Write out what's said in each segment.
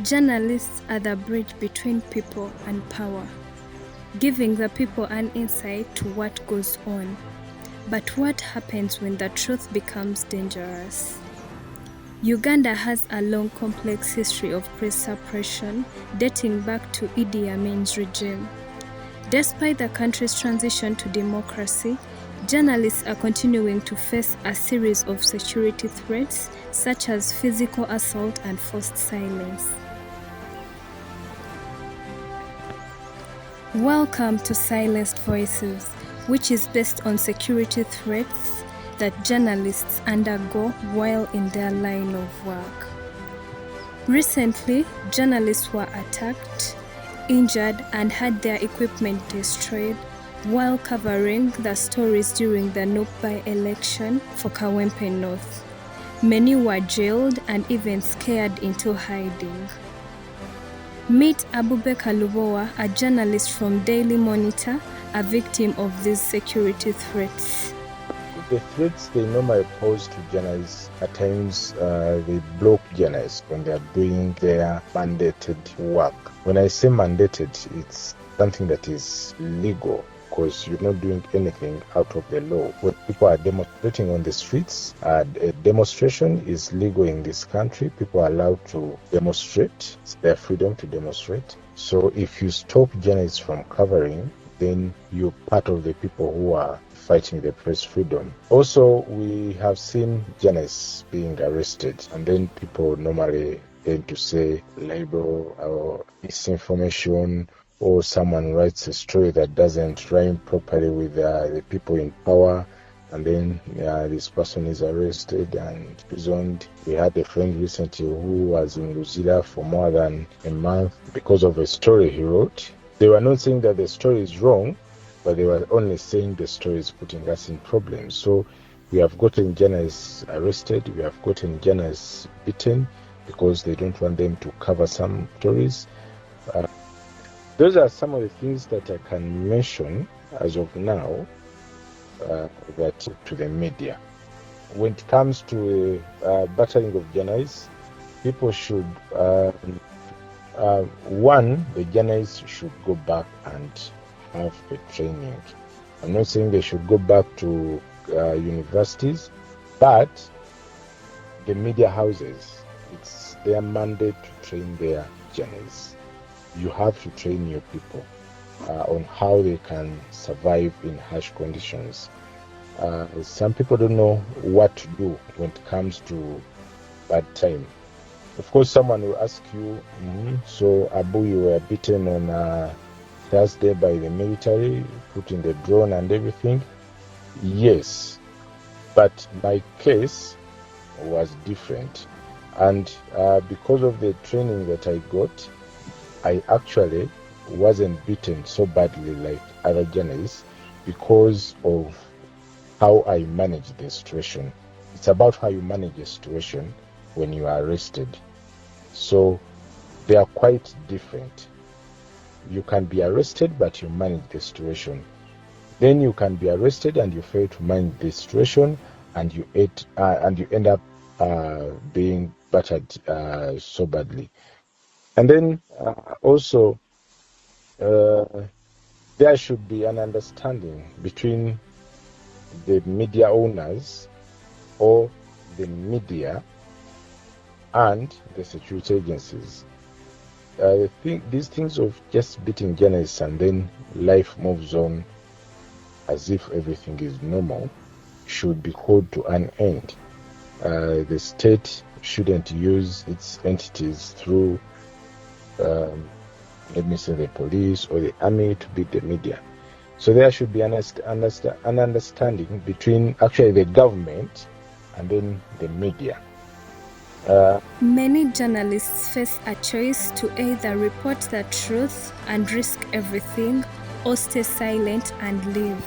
Journalists are the bridge between people and power, giving the people an insight to what goes on. But what happens when the truth becomes dangerous? Uganda has a long, complex history of press suppression dating back to Idi Amin's regime. Despite the country's transition to democracy, journalists are continuing to face a series of security threats, such as physical assault and forced silence. Welcome to Silenced Voices, which is based on security threats that journalists undergo while in their line of work. Recently, journalists were attacked, injured, and had their equipment destroyed while covering the stories during the NUP by-election for Kawempe North. Many were jailed and even scared into hiding. Meet Abubakar Lubowa, a journalist from Daily Monitor, a victim of these security threats. The threats they normally pose to journalists, at times they block journalists when they are doing their mandated work. When I say mandated, it's something that is legal, because you're not doing anything out of the law. When people are demonstrating on the streets, a demonstration is legal in this country. People are allowed to demonstrate. It's their freedom to demonstrate. So if you stop journalists from covering, then you're part of the people who are fighting the press freedom. Also, we have seen journalists being arrested, and then people normally tend to say label or misinformation, or someone writes a story that doesn't rhyme properly with the people in power, and then this person is arrested and imprisoned. We had a friend recently who was in Luzira for more than a month because of a story he wrote. They were not saying that the story is wrong, but they were only saying the story is putting us in problems. So we have gotten journalists arrested, we have gotten journalists beaten because they don't want them to cover some stories. Those are some of the things that I can mention as of now that to the media. When it comes to battering of journalists, people should, one, the journalists should go back and have a training. I'm not saying they should go back to universities, but the media houses, it's their mandate to train their journalists. You have to train your people on how they can survive in harsh conditions. Some people don't know what to do when it comes to bad time. Of course, someone will ask you, so Abu, you were beaten on Thursday by the military, put in the drone and everything. Yes, but my case was different. And because of the training that I got, I actually wasn't beaten so badly like other journalists because of how I managed the situation. It's about how you manage a situation when you are arrested. So they are quite different. You can be arrested, but you manage the situation. Then you can be arrested and you fail to manage the situation, and you end up being battered so badly. And then also, there should be an understanding between the media owners or the media and the security agencies. These things of just beating journalists and then life moves on as if everything is normal should be called to an end. The state shouldn't use its entities through, let me say, the police or the army to beat the media. So there should be an understanding between actually the government and then the media. Many journalists face a choice to either report the truth and risk everything, or stay silent and leave.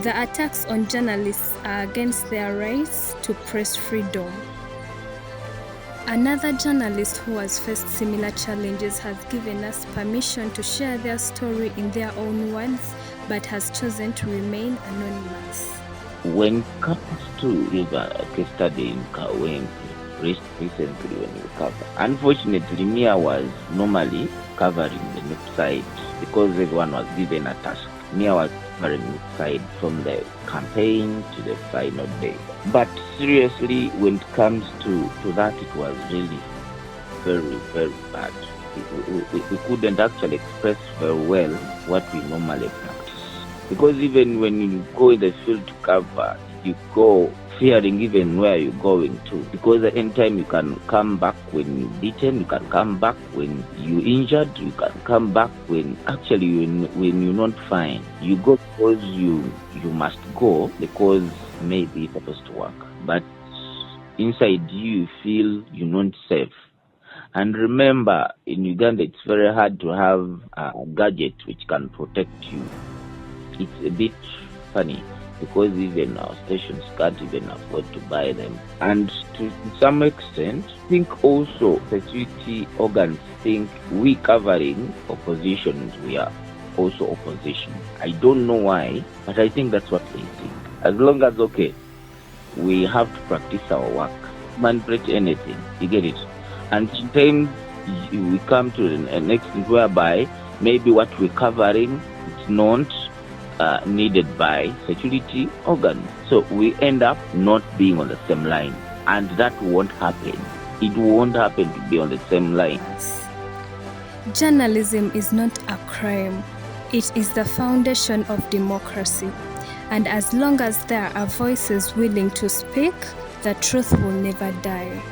The attacks on journalists are against their rights to press freedom. Another journalist who has faced similar challenges has given us permission to share their story in their own words, but has chosen to remain anonymous. When it comes to river case study in Kawempe, recently when you cover. Unfortunately, me, I was normally covering the north side because everyone was given a task. Me, I was covering north side from the campaign to the final day. But seriously, when it comes to that, it was really very, very bad. We couldn't actually express very well what we normally practice. Because even when you go in the field to cover, you go fearing even where you're going to. Because at any time you can come back when you're beaten, you can come back when you're injured, you can come back when actually when you're not fine. You go because you must go because maybe it's supposed to work. But inside you feel you're not safe. And remember, in Uganda, it's very hard to have a gadget which can protect you. It's a bit funny because even our stations can't even afford to buy them. And to some extent, I think also security organs think we covering oppositions, we are also opposition. I don't know why, but I think that's what they think. As long as, okay, we have to practice our work, manipulate anything, you get it? And sometimes we come to the next thing whereby maybe what we're covering is not needed by security organs. So we end up not being on the same line. And that won't happen. It won't happen to be on the same line. Journalism is not a crime. It is the foundation of democracy. And as long as there are voices willing to speak, the truth will never die.